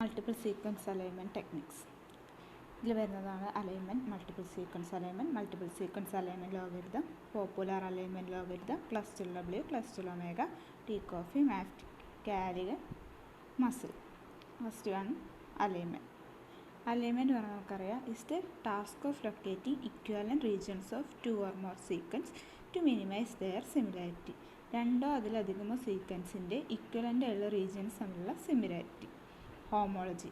Multiple sequence alignment techniques. ഇതിൽ വരുന്നതാണ് alignment, multiple sequence alignment logarithm, popular alignment logarithm, cluster W, cluster omega, T coffee, MAFFT, Kalign, muscle. First one alignment. Alignment പറഞ്ഞാൽ നമുക്കറിയാം is the task of locating equivalent regions of two or more sequence to minimise their similarity. രണ്ടോ അതിലധികമോ സീക്വൻസിൻ്റെ equivalent ഉള്ള regions തമ്മിലുള്ള similarity. Homology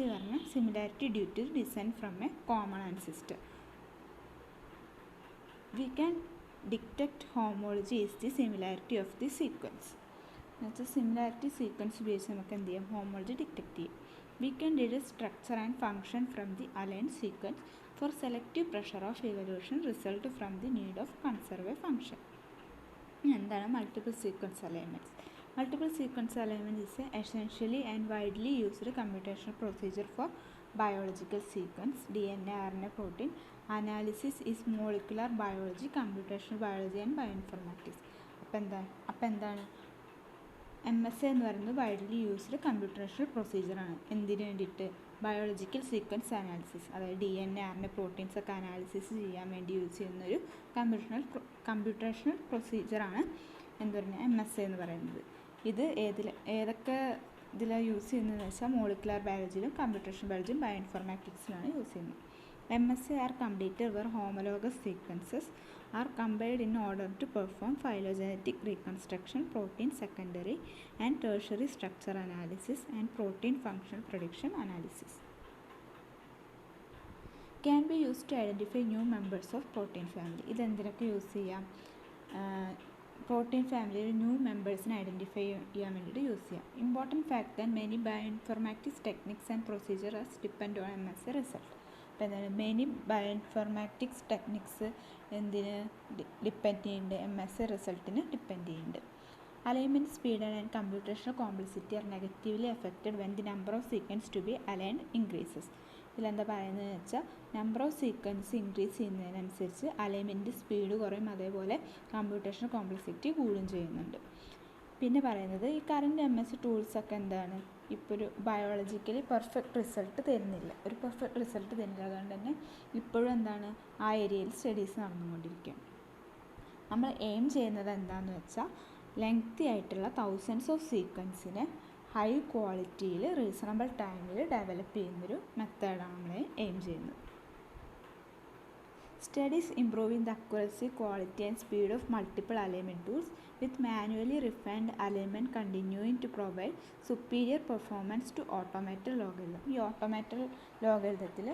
പറഞ്ഞാൽ similarity due to descent from a common ancestor. We can detect homology is the similarity of the sequence. എന്നുവെച്ചാൽ similarity sequence ഉപയോഗിച്ച് നമുക്ക് എന്ത് ചെയ്യാം, ഹോമോളജി ഡിറ്റക്ട് ചെയ്യും. We can deduct structure and function from the align sequence for selective pressure of evolution result from the need of conserve a function. എന്താണ് multiple sequence alignments? Multiple sequence alignment is essentially and widely used computational procedure for biological sequence, DNA, RNA, protein analysis is molecular biology, computational biology and bioinformatics. അപ്പോൾ എന്താണ് MSA എന്ന് പറയുന്നത് widely used computational പ്രൊസീജിയറാണ്. എന്തിനു വേണ്ടിയിട്ട്? Biological sequence analysis, അതായത് DNA, RNA, proteins ഒക്കെ analysis ചെയ്യാൻ വേണ്ടി യൂസ് ചെയ്യുന്നൊരു കമ്പ്യൂട്ടേഷണൽ പ്രൊസീജിയറാണ് എന്ത് പറഞ്ഞാൽ MSA എന്ന് പറയുന്നത്. ഇത് ഏതൊക്കെ ഇതിലാണ് യൂസ് ചെയ്യുന്നതെന്ന് വെച്ചാൽ മോളിക്കുലർ ബയോളജിയിലും കമ്പ്യൂട്ടേഷണൽ ബയോളജിയും ബയോഇൻഫോർമാറ്റിക്സിലാണ് യൂസ് ചെയ്യുന്നത്. MSA are completed were homologous sequences are compared in order to perform phylogenetic reconstruction, protein secondary and tertiary structure analysis and protein function prediction analysis. Can be use to identify new members of protein family. ഇതെന്തിനൊക്കെ use ചെയ്യാം? Protein ഫാമിലിയിൽ new മെമ്പേഴ്സിനെ identify ചെയ്യാൻ വേണ്ടിയിട്ട് use ചെയ്യാം. Important fact that many bioinformatics techniques and procedures depend on MSA result. അപ്പോൾ എന്താണ് many bioinformatics techniques എന്തിന് ഡിപ്പെൻഡ് ചെയ്യുന്നുണ്ട്? MSA റിസൾട്ടിന് ഡിപ്പെൻഡ് ചെയ്യുന്നുണ്ട്. Alignment speed and computational complexity are negatively affected when the number of sequence to be aligned increases. ഇതിലെന്താ പറയുന്നതെന്ന് വെച്ചാൽ number of sequence increase ചെയ്യുന്നതിനനുസരിച്ച് അലൈൻമെൻറ്റ് സ്പീഡ് കുറയും, അതേപോലെ കമ്പ്യൂട്ടേഷണൽ കോംപ്ലക്സിറ്റി കൂടുകയും ചെയ്യുന്നുണ്ട്. പിന്നെ പറയുന്നത് ഈ കറൻറ്റ് MSA ടൂൾസൊക്കെ എന്താണ്, ഇപ്പോൾ ഒരു ബയോളജിക്കലി പെർഫെക്റ്റ് റിസൾട്ട് തരുന്നില്ല, അതുകൊണ്ട് തന്നെ ഇപ്പോഴും എന്താണ് ആ ഏരിയയിൽ സ്റ്റഡീസ് നടന്നുകൊണ്ടിരിക്കും. നമ്മൾ എയിം ചെയ്യുന്നത് എന്താണെന്ന് വെച്ചാൽ ലെങ്തി ആയിട്ടുള്ള തൗസൻഡ്സ് ഓഫ് സീക്വൻസിനെ ഹൈ ക്വാളിറ്റിയിൽ റീസണബിൾ ടൈമിൽ ഡെവലപ്പ് ചെയ്യുന്നൊരു മെത്തേഡാണ് നമ്മൾ എയിം ചെയ്യുന്നത്. Studies improving the accuracy, quality and speed of multiple alignment tools with manually refined alignment continuing to provide superior performance to automated algorithm. ഈ ഓട്ടോമേറ്റഡ് ലോഗരിതത്തിൽ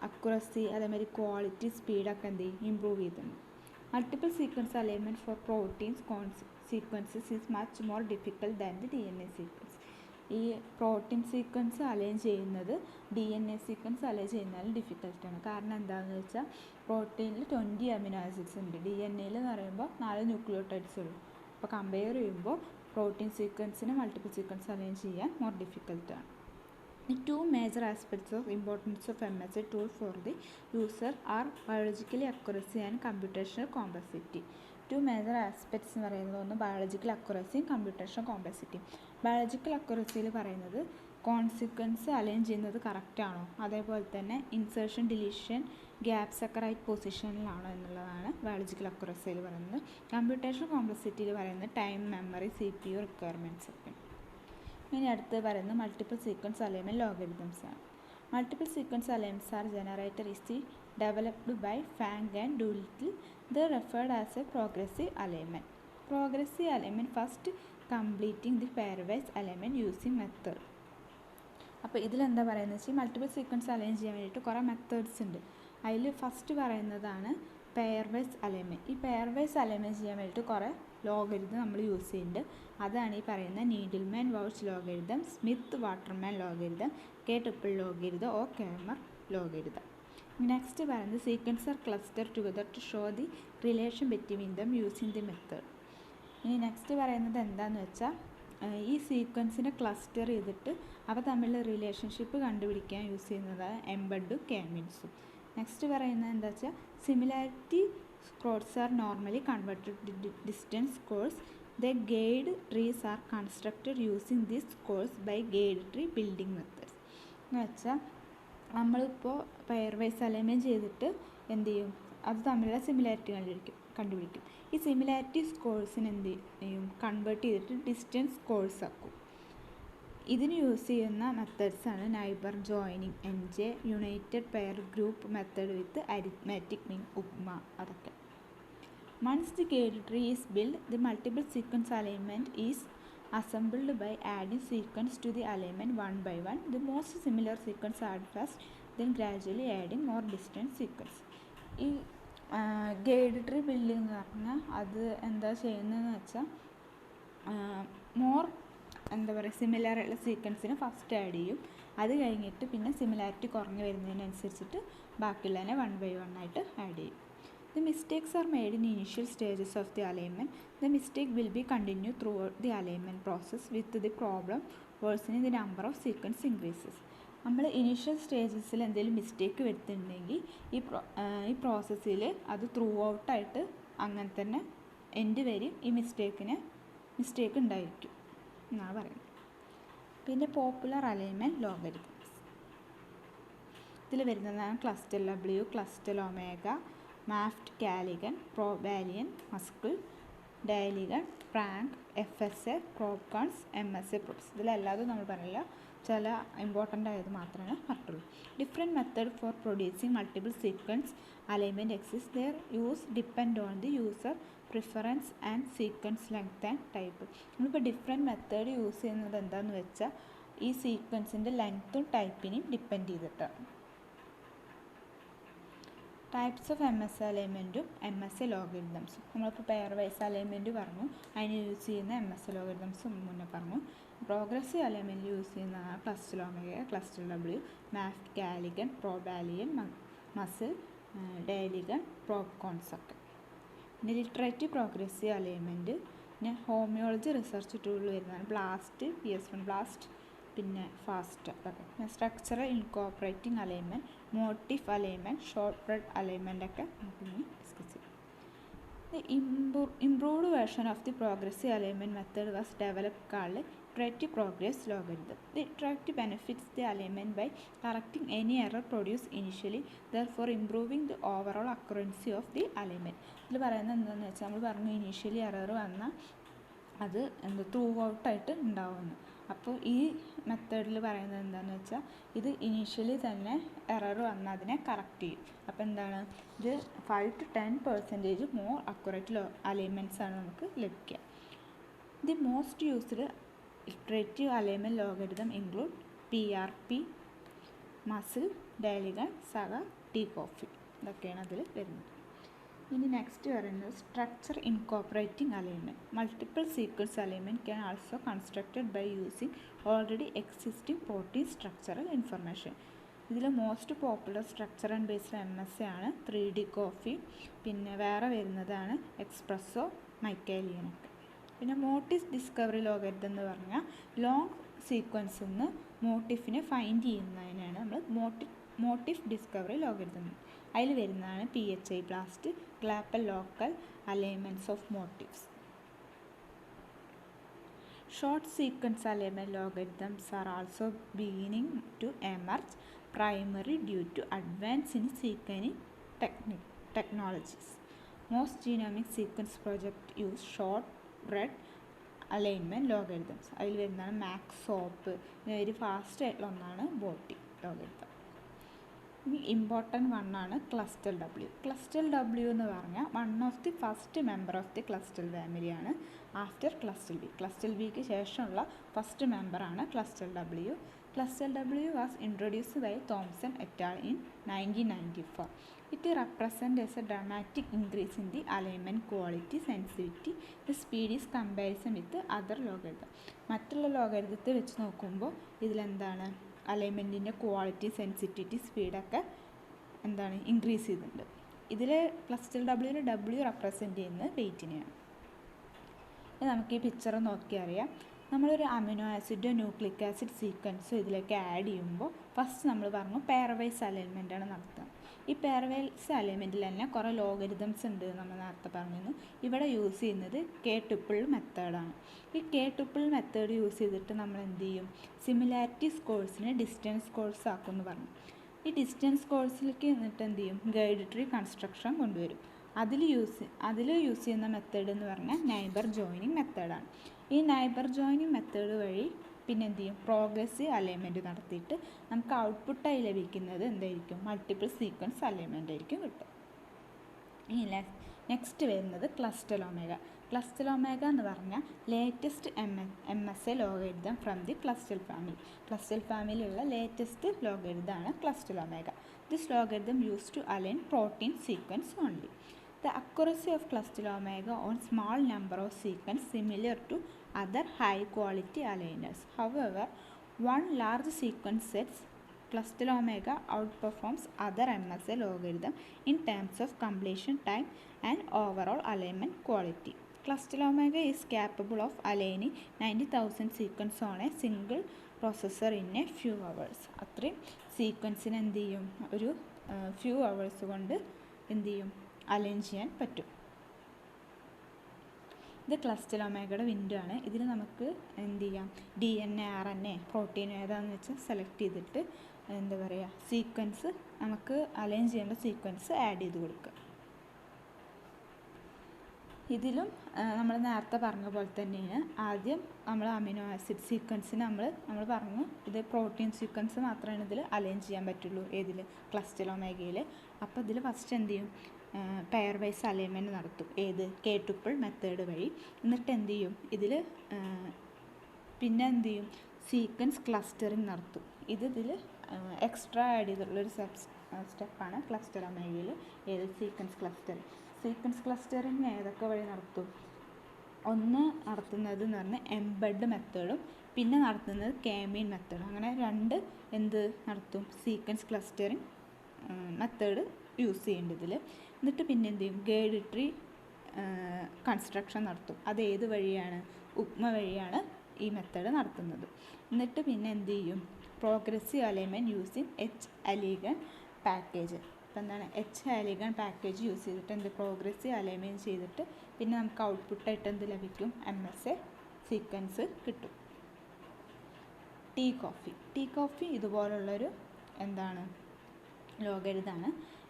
അക്യുറസി അതേമാതിരി ക്വാളിറ്റി സ്പീഡൊക്കെ എന്ത് ചെയ്യും, ഇമ്പ്രൂവ് ചെയ്തിട്ടുണ്ട്. Multiple sequence alignment for proteins sequences is much more difficult than the DNA sequence. ഈ protein sequence align ചെയ്യുന്നത് DNA sequence align ചെയ്യുന്നതിൽ ഡിഫിക്കൽട്ടാണ്. കാരണം എന്താണെന്ന് വെച്ചാൽ പ്രോട്ടീനിൽ 20 അമിനോ ആസിഡ്സ് ഉണ്ട്, DNAയിൽ എന്ന് പറയുമ്പോൾ 4 ന്യൂക്ലിയോടൈഡ്സ് ഉള്ളൂ. അപ്പോൾ കമ്പയർ ചെയ്യുമ്പോൾ പ്രോട്ടീൻ സീക്വൻസിന് മൾട്ടിപ്പിൾ സീക്വൻസ് അലൈൻ ചെയ്യാൻ more ഡിഫിക്കൽട്ടാണ്. The two major aspects of importance of MSA tool for the user are biological accuracy and computational complexity. Two major aspects എന്ന് പറയുന്നത് ഒന്ന് ബയോളജിക്കൽ അക്യുറസിയും കമ്പ്യൂട്ടേഷണൽ കോംപ്ലക്സിറ്റിയും. ബയോളജിക്കൽ അക്യുറസിയിൽ പറയുന്നത് കോൺസിക്വൻസ് അലൈൻ ചെയ്യുന്നത് കറക്റ്റാണോ, അതേപോലെ തന്നെ ഇൻസേർഷൻ ഡിലീഷൻ ഗ്യാപ്സ് ഒക്കെ റൈറ്റ് പൊസിഷനിലാണോ എന്നുള്ളതാണ് ബയോളജിക്കൽ അക്യുറസിയിൽ പറയുന്നത്. കമ്പ്യൂട്ടേഷണൽ കോംപ്ലക്സിറ്റിയിൽ പറയുന്നത് ടൈം, മെമ്മറി, CPU റിക്വയർമെൻറ്റ്സ് ഒക്കെ. ഇനി അടുത്ത് പറയുന്നത് മൾട്ടിപ്പിൾ സീക്വൻസ് അലൈൻമെൻറ്റ് ലോഗരിതംസ് ആണ്. Multiple sequence alignments are generated is the developed by Fang and Doolittle. They referred as a progressive alignment. Progressive alignment first completing the pairwise alignment using method. അപ്പോൾ ഇതിലെന്താ പറയുന്നത് വെച്ചാൽ multiple sequence align ചെയ്യാൻ വേണ്ടിയിട്ട് കുറേ methods ഉണ്ട്. അതിൽ first പറയുന്നതാണ് പെയർവൈസ് അലൈൻമെൻറ്റ്. ഈ പെയർവൈസ് അലൈൻമെൻറ്റ് ചെയ്യാൻ വേണ്ടിയിട്ട് കുറേ ലോഗരിതം നമ്മൾ യൂസ് ചെയ്യുന്നുണ്ട്. അതാണ് ഈ പറയുന്ന നീഡിൽമാൻ വൗച്ച് logarithm, Smith Waterman logarithm, K triple logarithm or kmer logarithm. Next പറയുന്നത് sequence are cluster together to show the relation between them using the method. ഇനി നെക്സ്റ്റ് പറയുന്നത് എന്താണെന്ന് വെച്ചാൽ ഈ സീക്വൻസിനെ ക്ലസ്റ്റർ ചെയ്തിട്ട് അവ തമ്മിലുള്ള റിലേഷൻഷിപ്പ് കണ്ടുപിടിക്കാൻ യൂസ് ചെയ്യുന്നതാണ് എംബഡും K-മീൻസും. നെക്സ്റ്റ് പറയുന്നത് എന്താ വെച്ചാൽ similarity scores R normally converted distance scores The gate trees are constructed using this course by gate tree building methods. എന്ന് വെച്ചാൽ നമ്മളിപ്പോൾ പെയർ വൈസ് അലൈൻമെൻറ്റ് ചെയ്തിട്ട് എന്ത് ചെയ്യും, അത് തമ്മിലുള്ള സിമിലാരിറ്റി കണ്ടുപിടിക്കും. ഈ സിമിലാരിറ്റി സ്കോഴ്സിന് എന്ത് ചെയ്യും, കൺവേർട്ട് ചെയ്തിട്ട് ഡിസ്റ്റൻസ് സ്കോഴ്സ് ആക്കും. ഇതിന് യൂസ് ചെയ്യുന്ന മെത്തേഡ്സാണ് neighbour joining, NJ, united pair group method with arithmetic mean, ഉപമ, അതൊക്കെ. Once the gate tree is built, the multiple sequence alignment is assembled by adding sequence to the alignment one by one. The most similar sequence add first, then gradually adding more distant sequence. ഈ guide tree building എന്ന് പറഞ്ഞാൽ അത് എന്താ ചെയ്യുന്നതെന്ന് വെച്ചാൽ more എന്താ പറയുക സിമിലറുള്ള സീക്വൻസിന് first add ചെയ്യും. അത് കഴിഞ്ഞിട്ട് പിന്നെ സിമിലാരിറ്റി കുറഞ്ഞു വരുന്നതിനനുസരിച്ചിട്ട് ബാക്കിയുള്ളതിനെ വൺ ബൈ വൺ ആയിട്ട് ആഡ് ചെയ്യും. The mistakes are made in initial stages of the alignment. The mistake will be continued throughout the alignment process with the problem worsening the number of sequence increases. നമ്മൾ initial സ്റ്റേജസിൽ എന്തെങ്കിലും mistake വരുത്തുന്നുണ്ടെങ്കിൽ ഈ പ്രോസസ്സിൽ അത് through ഔട്ടായിട്ട് അങ്ങനെ തന്നെ end വരെ ഈ mistake ഉണ്ടായിരിക്കും എന്നാണ് പറയുന്നത്. പിന്നെ പോപ്പുലർ അലൈൻമെൻറ്റ് ലോഗരിതംസ് ഇതിൽ വരുന്നതാണ് cluster W, cluster omega, MAFFT Kalign, ProbAlign, muscle, DIALIGN, PRANK, FSA, ProbCons, MSA Probs. ഇതിലെല്ലാതും നമ്മൾ പറയില്ല, ചില ഇമ്പോർട്ടൻ്റ് ആയത് മാത്രമേ പറഞ്ഞുള്ളൂ. Different method for producing multiple sequence alignment exist. Their use depend on the user preference and sequence length and type. നമ്മളിപ്പോൾ different method use ചെയ്യുന്നത് എന്താണെന്ന് വെച്ചാൽ ഈ സീക്വൻസിൻ്റെ ലെങ്ത്തും ടൈപ്പിനെയും ഡിപ്പെൻഡ് ചെയ്തിട്ടാണ്. ടൈപ്സ് ഓഫ് MSA അലൈൻമെൻറ്റും MSA ലോഗരിതംസും. നമ്മളിപ്പോൾ പെയർ വൈസ് അലൈൻമെൻറ്റ് പറഞ്ഞു, അതിന് യൂസ് ചെയ്യുന്ന MSA ലോഗരിതംസും മുന്നേ പറഞ്ഞു. പ്രോഗ്രസീവ് അലൈൻമെൻറ്റ് യൂസ് ചെയ്യുന്ന cluster omega, cluster W, MAFFT Kalign, ProbAlign, muscle, DIALIGN, ProbCons ഒക്കെ. പിന്നെ ലിറ്ററേറ്റീവ് പ്രോഗ്രസീവ് അലൈൻമെൻറ്റ് പിന്നെ ഹോമിയോളജി റിസർച്ച് ടൂളിൽ വരുന്നതാണ് ബ്ലാസ്റ്റ്, PS1 ബ്ലാസ്റ്റ്, പിന്നെ ഫാസ്റ്റ് അതൊക്കെ. പിന്നെ structural incorporating alignment, motif alignment, short read alignment ഒക്കെ നമുക്ക് ഡിസ്കസ് ചെയ്യാം. The improved version of the progressive alignment method was developed called iterative progress logarithm. The iterative benefits the alignment by correcting any error produced initially, therefore improving the overall accuracy of the alignment. ഇതിൽ പറയുന്നത് എന്താണെന്ന് വെച്ചാൽ നമ്മൾ പറഞ്ഞു initially error വന്നാൽ അത് through ഔട്ടായിട്ട് ഉണ്ടാവുമെന്ന്. അപ്പോൾ ഈ മെത്തേഡിൽ പറയുന്നത് എന്താണെന്ന് വെച്ചാൽ ഇത് ഇനീഷ്യലി തന്നെ എറർ വന്നാൽ അതിനെ കറക്റ്റ് ചെയ്യും. അപ്പോൾ എന്താണ് ഇത് 5 to 10% മോർ അക്യുറേറ്റ് അലൈൻമെൻറ്റ്സ് ആണ് നമുക്ക് ലഭിക്കുക. The most used iterative alignment logarithm include PRP, muscle, DIALIGN, SAGA, T coffee ഇതൊക്കെയാണ് അതിൽ വരുന്നത്. ഇനി നെക്സ്റ്റ് പറയുന്നത് structure incorporating alignment. Multiple sequence alignment can also constructed by using already existing protein structural information. ഇതിൽ most popular structure and based MSA ആണ് 3D coffee, പിന്നെ വേറെ വരുന്നതാണ് എക്സ്പ്രസ്സോ, മൈക്കേലിയനൊക്കെ. പിന്നെ മോട്ടീഫ് ഡിസ്കവറി ലോഗരിതം എന്ന് പറഞ്ഞാൽ ലോങ് സീക്വൻസിൽ നിന്ന് മോട്ടീഫിനെ ഫൈൻഡ് ചെയ്യുന്നതിനാണ് നമ്മൾ മോട്ടീഫ് ഡിസ്കവറി ലോഗരിതം. അതിൽ വരുന്നതാണ് PHI blast, global local alignments of motifs. Short sequence alignment logarithms are also beginning to emerge primary due to advance in sequencing technologies. Most genomic sequence project use short read alignment logarithms. അതിൽ വരുന്നതാണ് മാക്സോപ്പ്. പിന്നെ ഒരു fast ആയിട്ടുള്ള ഒന്നാണ് Bowtie logarithm. ഇനി important വണ്ണാണ് cluster W. Cluster W എന്ന് പറഞ്ഞാൽ one of the first member of the cluster ഫാമിലിയാണ് ആഫ്റ്റർ ക്ലസ്റ്റർ B. ക്ലസ്റ്റർ Bക്ക് ശേഷമുള്ള ഫസ്റ്റ് മെമ്പറാണ് cluster W. Cluster W was introduced by Thompson et al. In 1994. It represents as a dramatic increase in the alignment quality, sensitivity, the speed is comparison with other logarithm. മറ്റുള്ള ലോഗരിതത്തെ വെച്ച് നോക്കുമ്പോൾ ഇതിലെന്താണ് അലൈൻമെൻറ്റിൻ്റെ quality, sensitivity, സ്പീഡൊക്കെ എന്താണ് increase ചെയ്തിട്ടുണ്ട്. ഇതിൽ cluster W represent ചെയ്യുന്നത് വെയ്റ്റിനെയാണ്. നമുക്ക് ഈ picture നോക്കി അറിയാം. നമ്മളൊരു അമിനോ ആസിഡോ ന്യൂക്ലിക് ആസിഡ് സീക്വൻസോ ഇതിലേക്ക് ആഡ് ചെയ്യുമ്പോൾ ഫസ്റ്റ് നമ്മൾ പറഞ്ഞു പെയർ വൈസ് അലൈൻമെൻറ്റാണ് നടത്തുക. ഈ പെയർവൈസ് അലൈൻമെൻറ്റിൽ തന്നെ കുറേ ലോഗരിതംസ് ഉണ്ട് നമ്മൾ നേരത്തെ പറഞ്ഞിരുന്നു. ഇവിടെ യൂസ് ചെയ്യുന്നത് കെ ട്രിപ്പിൾ മെത്തേഡാണ്. ഈ കെ ട്രിപ്പിൾ മെത്തേഡ് യൂസ് ചെയ്തിട്ട് നമ്മൾ എന്ത് ചെയ്യും, സിമിലാരിറ്റി സ്കോഴ്സിനെ ഡിസ്റ്റൻസ് സ്കോഴ്സ് ആക്കുമെന്ന് പറഞ്ഞു. ഈ ഡിസ്റ്റൻസ് സ്കോഴ്സിലേക്ക് എന്നിട്ട് എന്ത് ചെയ്യും, ഗൈഡ് ട്രീ കൺസ്ട്രക്ഷൻ കൊണ്ടുവരും. അതിൽ യൂസ് ചെയ്യുന്ന മെത്തേഡ് എന്ന് പറഞ്ഞാൽ നൈബർ ജോയിനിങ് മെത്തേഡാണ്. ഈ നൈബർ ജോയിനിങ് മെത്തേഡ് വഴി പിന്നെ എന്ത് ചെയ്യും, പ്രോഗ്രസീവ് അലൈൻമെൻറ്റ് നടത്തിയിട്ട് നമുക്ക് ഔട്ട്പുട്ടായി ലഭിക്കുന്നത് എന്തായിരിക്കും, മൾട്ടിപ്പിൾ സീക്വൻസ് അലൈൻമെൻ്റ് ആയിരിക്കും കിട്ടും. ഇനി നെക്സ്റ്റ് വരുന്നത് ക്ലസ്റ്റർ ഒമേഗ. ക്ലസ്റ്റർ ഒമേഗ എന്ന് പറഞ്ഞാൽ latest MSA logarithm from the cluster family. Cluster ഫാമിലിയുള്ള ലേറ്റസ്റ്റ് ലോഗരിതമാണ് cluster omega. This logarithm use to align protein sequence only. The accuracy of cluster omega on small number of sequences similar to other high quality aligners. However, one large sequence sets cluster omega outperforms other MSA logarithm in terms of completion time and overall alignment quality. Cluster omega is capable of aligning 90,000 sequences on a single processor in a few hours. അത്രയും സീക്വൻസിന് എന്ത് ചെയ്യും, ഒരു few hours കൊണ്ട് എന്ത് ചെയ്യും, align ചെയ്യാൻ പറ്റും. ഇത് ക്ലസ്റ്റർ ഒമേഗയുടെ വിൻഡോ ആണ്. ഇതിൽ നമുക്ക് എന്ത് ചെയ്യാം, DNA RNA പ്രോട്ടീൻ ഏതാണെന്ന് വെച്ചാൽ സെലക്ട് ചെയ്തിട്ട് എന്താ പറയുക, സീക്വൻസ് നമുക്ക് അലൈൻ ചെയ്യേണ്ട സീക്വൻസ് ആഡ് ചെയ്ത് കൊടുക്കുക. ഇതിലും നമ്മൾ നേരത്തെ പറഞ്ഞ പോലെ തന്നെയാണ്. ആദ്യം നമ്മൾ അമിനോ ആസിഡ് സീക്വൻസിന് നമ്മൾ പറഞ്ഞു ഇത് പ്രോട്ടീൻ സീക്വൻസ് മാത്രമാണ് ഇതിൽ അലൈൻ ചെയ്യാൻ പറ്റുള്ളൂ, ഏതിൽ, ക്ലസ്റ്റർ ഒമേഗയിൽ. അപ്പോൾ ഇതിൽ ഫസ്റ്റ് എന്ത് ചെയ്യും, പെയർ വൈസ് അലൈൻമെൻറ്റ് നടത്തും, ഏത്, കെ ട്രിപ്പിൾ മെത്തേഡ് വഴി. എന്നിട്ട് എന്ത് ചെയ്യും, ഇതിൽ പിന്നെ എന്ത് ചെയ്യും, സീക്വൻസ് ക്ലസ്റ്ററിങ് നടത്തും. ഇതിൽ എക്സ്ട്രാ ആഡ് ചെയ്തിട്ടുള്ളൊരു സ്റ്റെപ്പാണ് ക്ലസ്റ്റർ ഒമേഗയിൽ, ഏത്, സീക്വൻസ് ക്ലസ്റ്ററിങ്. സീക്വൻസ് ക്ലസ്റ്ററിങ് ഏതൊക്കെ വഴി നടത്തും, ഒന്ന് നടത്തുന്നത് എന്ന് പറഞ്ഞാൽ എംബെഡ് മെത്തേഡും പിന്നെ നടത്തുന്നത് കെ-മീൻ മെത്തേഡും. അങ്ങനെ രണ്ട് എന്ത് നടത്തും, സീക്വൻസ് ക്ലസ്റ്ററിങ് മെത്തേഡ് യൂസ് ചെയ്യേണ്ടതിൽ. എന്നിട്ട് പിന്നെ എന്ത് ചെയ്യും, ഗൈഡ് ട്രീ കൺസ്ട്രക്ഷൻ നടത്തും. അത് ഏത് വഴിയാണ്, ഉപമ വഴിയാണ് ഈ മെത്തേഡ് നടത്തുന്നത്. എന്നിട്ട് പിന്നെ എന്ത് ചെയ്യും, പ്രോഗ്രസീവ് അലൈൻമെൻറ്റ് യൂസിങ് H-അലിഗൺ പാക്കേജ്. അപ്പോൾ എന്താണ്, H-അലിഗൺ പാക്കേജ് യൂസ് ചെയ്തിട്ട് എന്ത്, പ്രോഗ്രസീവ് അലൈൻമെൻറ്റ് ചെയ്തിട്ട് പിന്നെ നമുക്ക് ഔട്ട്പുട്ടായിട്ട് എന്ത് ലഭിക്കും, MSA സീക്വൻസ് കിട്ടും. ടീ കോഫി ഇതുപോലുള്ളൊരു എന്താണ് ലോഗരിതാണ്.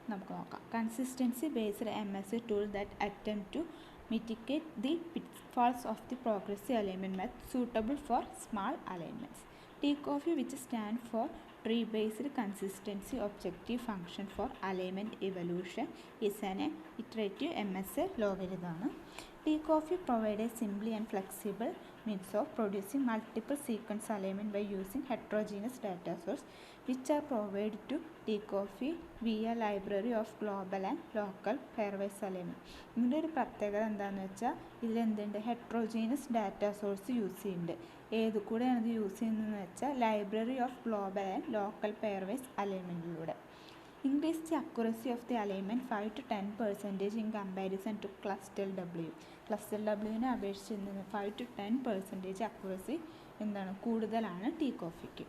നമുക്ക് നോക്കാം. Consistency based MSA tool that attempt to mitigate the pitfalls of the progressive alignment method suitable for small alignments. T-COFFEE, which stands for Tree-Based Consistency Objective Function for Alignment Evolution, is an iterative MSA logarithm. T-COFFEE provides a simple and flexible means of producing multiple sequence alignment by using heterogeneous data sources, which are provided to T-COFFEE via library of global and local pairwise alignment. ഇതിൻ്റെ ഒരു പ്രത്യേകത എന്താണെന്ന് വെച്ചാൽ ഇതിലെന്തുണ്ട്, heterogeneous data source use ചെയ്യുന്നുണ്ട്. ഏത് കൂടെയാണ് ഇത് യൂസ് ചെയ്യുന്നതെന്ന് വെച്ചാൽ library of global and local pairwise അലൈൻമെൻറ്റിലൂടെ. Increase the accuracy of the alignment 5 to 10% in comparison to cluster W. Cluster ഡബ്ല്യുവിനെ അപേക്ഷിച്ച് 5 to 10% അക്യുറസി എന്താണ് കൂടുതലാണ് T-COFFEEക്ക്.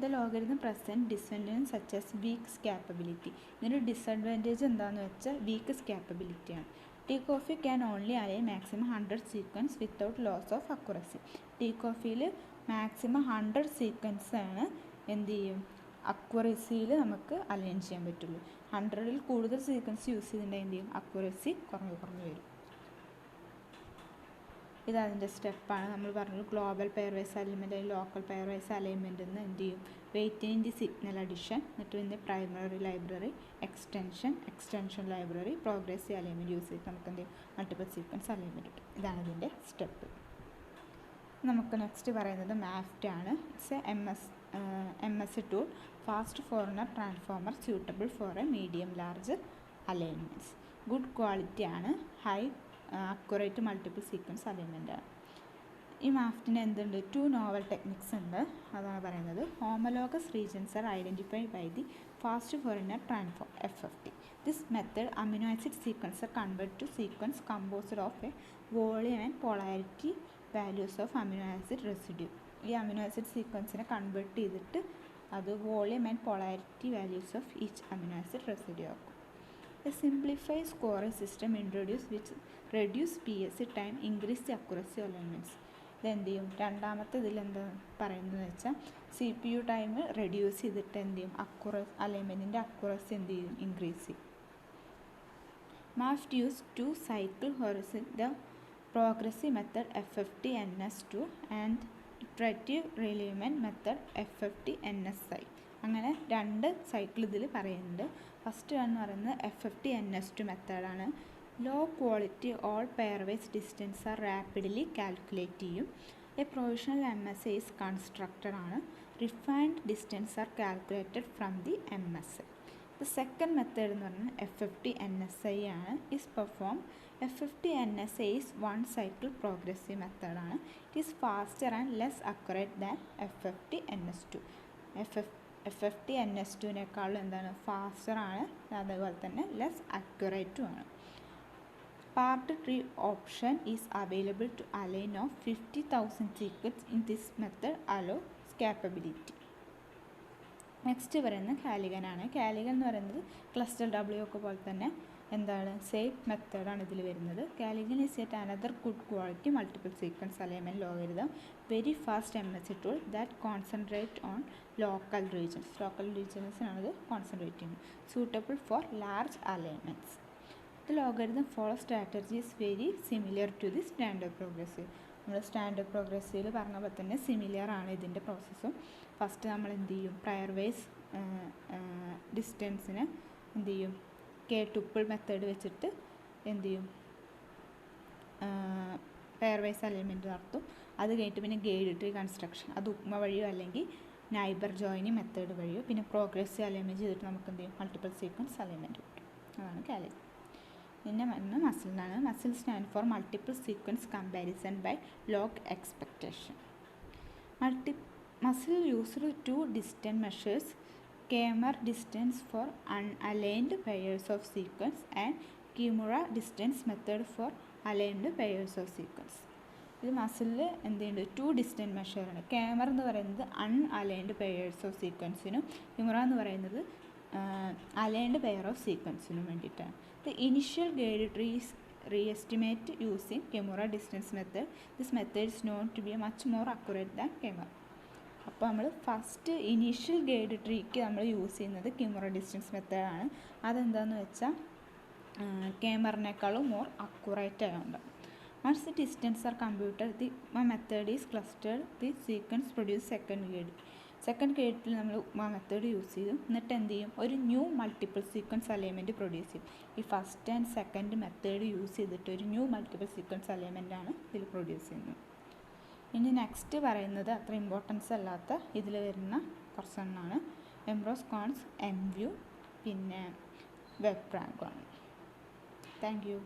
The logarithm present disadvantages such as weak scalability. ഇതിൻ്റെ ഡിസഡ്വാൻറ്റേജ് എന്താണെന്ന് വെച്ചാൽ വീക്ക് സ്കാപ്പബിലിറ്റിയാണ്. T-COFFEE can only align maximum 100 sequence without loss of accuracy. T-COFFEEയിൽ മാക്സിമം 100 സീക്വൻസ് ആണ് എന്ത് ചെയ്യും, അക്യുറസിയിൽ നമുക്ക് അലൈൻ ചെയ്യാൻ പറ്റുള്ളൂ. 100ൽ കൂടുതൽ സീക്വൻസ് യൂസ് ചെയ്തിട്ടുണ്ടെങ്കിൽ എന്ത് ചെയ്യും, അക്യുറസി കുറഞ്ഞു വരും. ഇതതിൻ്റെ സ്റ്റെപ്പാണ്. നമ്മൾ പറഞ്ഞു ഗ്ലോബൽ പെയർവൈസ് അലൈൻമെൻറ്റ് അല്ലെങ്കിൽ ലോക്കൽ പെയർവൈസ് അലൈൻമെൻറ്റ് എന്ന് എന്ത് ചെയ്യും, വെയിറ്റിംഗ് ദി സിഗ്നൽ അഡിഷൻ, എന്നിട്ട് ഇതിൻ്റെ primary library, extension library, progressive alignment use ചെയ്തിട്ട് നമുക്ക് എന്ത് ചെയ്യും, മൾട്ടിപ്പിൾ സീക്വൻസ് അലൈൻമെൻറ്റ് കിട്ടും. ഇതാണ് ഇതിൻ്റെ സ്റ്റെപ്പ്. നമുക്ക് നെക്സ്റ്റ് പറയുന്നത് മാഫ്റ്റ് ആണ്. It's a MS tool, fast forward transformer suitable for a medium large alignments. Good quality ആണ്, high accurate multiple sequence alignment ആണ്. ഈ മാഫ്റ്റിന് എന്തുണ്ട്, 2 നോവൽ ടെക്നിക്സ് ഉണ്ട്. അതാണ് പറയുന്നത്. Homologous regions are identified by the fast forward transform FFT. This method amino acid sequence are convert to sequence composed of a volume and polarity values of amino acid residue. ഈ amino acid സീക്വൻസിനെ convert ചെയ്തിട്ട് അത് volume and polarity values of each amino acid residue ആക്കും. A simplified scoring system introduced which reduce PSC time, increase the accuracy of elements. ഇതെന്ത് ചെയ്യും, രണ്ടാമത്തെ ഇതിൽ എന്താ പറയുന്നത് വെച്ചാൽ CPU ടൈം റെഡ്യൂസ് ചെയ്തിട്ട് എന്ത് ചെയ്യും, അലൈൻമെൻറ്റിൻ്റെ അക്യുറസി എന്ത് ചെയ്യും, ഇൻക്രീസ് ചെയ്യും. MAFFT use to cycle horizontal progressive method FFT-NS2 and iterative refinement method FFT-NSI. അങ്ങനെ രണ്ട് സൈക്കിൾ ഇതിൽ പറയുന്നുണ്ട്. ഫസ്റ്റ് എന്ന് പറയുന്നത് FFT-NS2 മെത്തേഡാണ്. Low quality all pairwise distance are rapidly calculate ചെയ്യും. A provisional MSI is constructed ആണ്. Refined distance are calculated from the MSI. The second method എന്ന് പറഞ്ഞാൽ FFT-NSI ആണ്. Is perform FFT-NSI is one cycle progressive മെത്തേഡാണ്. It is faster and less accurate than FFT-NS2. FFT-NS2നേക്കാളും എന്താണ്, ഫാസ്റ്ററാണ്, അതേപോലെ തന്നെ ലെസ് അക്യുറേറ്റുമാണ്. Part 3 option is available to align of 50,000 sequence in this method hello സ്കാപ്പബിലിറ്റി. Next പറയുന്നത് കാലിഗനാണ്. കാലിഗൻ എന്ന് പറയുന്നത് ക്ലസ്റ്റർ W ഒക്കെ പോലെ തന്നെ എന്താണ്, സെയിം മെത്തേഡാണ് ഇതിൽ വരുന്നത്. Kalign is yet another good quality multiple sequence alignment logarithm, very fast MSI tool that concentrate on local റീജിയൻസിനാണ് ഇത് കോൺസെൻട്രേറ്റ് ചെയ്യുന്നത്. Suitable for large alignments. The logarithm follow strategy is very similar to the standard progressive. നമ്മൾ standard പ്രോഗ്രസീവിൽ പറഞ്ഞ പോലെ തന്നെ similar ആണ് ഇതിൻ്റെ പ്രോസസ്സും. ഫസ്റ്റ് നമ്മൾ എന്ത് ചെയ്യും, പ്രയർ വൈസ് ഡിസ്റ്റൻസിന് എന്ത് ചെയ്യും, K-tuple മെത്തേഡ് വെച്ചിട്ട് എന്ത് ചെയ്യും, പെയർ വൈസ് അലൈൻമെൻറ്റ് നടത്തും. അത് കഴിഞ്ഞിട്ട് പിന്നെ ഗൈഡ് ട്രീ കൺസ്ട്രക്ഷൻ, അത് ഉപമ വഴിയോ അല്ലെങ്കിൽ നൈബർ ജോയിനിങ് മെത്തേഡ് വഴിയോ പിന്നെ പ്രോഗ്രസീവ് അലൈൻമെൻറ്റ് ചെയ്തിട്ട് നമുക്ക് എന്ത് ചെയ്യും, മൾട്ടിപ്പിൾ സീക്വൻസ് അലൈൻമെൻറ്റ് കിട്ടും. അതാണ് കാലിഗൻ. പിന്നെ വരുന്നത് മസിലിനാണ്. Muscle stand for multiple sequence comparison by log expectation. Muscle used two distant measures, Kmer distance for unaligned pairs of sequence and Kimura distance method for aligned pairs of sequence. ഇത് മസിലിൽ എന്ത് ചെയ്യുന്നുണ്ട്, 2 distant മെഷറാണ്. Kmer എന്ന് പറയുന്നത് അൺഅലൈൻഡ് pairs of സീക്വൻസിനും Kimura എന്ന് പറയുന്നത് aligned pair of സീക്വൻസിനും വേണ്ടിയിട്ടാണ്. The initial guide tree is re-estimate using Kimura distance method. This method is known to be much more accurate than Kimura. അപ്പോൾ നമ്മൾ ഫസ്റ്റ് ഇനീഷ്യൽ ഗൈഡ് ട്രീക്ക് നമ്മൾ use ചെയ്യുന്നത് Kimura distance മെത്തേഡാണ്. അതെന്താണെന്ന് വെച്ചാൽ Kmerനേക്കാളും മോർ അക്യുറേറ്റ് ആയതുകൊണ്ട്. Once the distance are computed the method is clustered the sequence produce second ഗൈഡിൽ നമ്മൾ മെത്തേഡ് യൂസ് ചെയ്തു. എന്നിട്ട് എന്ത് ചെയ്യും, ഒരു new multiple sequence alignment produce ചെയ്യും. ഈ first and second method use ചെയ്തിട്ട് ഒരു ന്യൂ മൾട്ടിപ്പിൾ സീക്വൻസ് അലൈൻമെൻറ്റാണ് ഇതിൽ പ്രൊഡ്യൂസ് ചെയ്യുന്നത്. ഇനി നെക്സ്റ്റ് പറയുന്നത് അത്ര ഇമ്പോർട്ടൻസ് അല്ലാത്ത ഇതിൽ വരുന്ന കുറച്ചെണ്ണമാണ്. എംബ്രോസ് കോൺസ്, MView, പിന്നെ വെബ് റാങ്കാണ്. Thank U.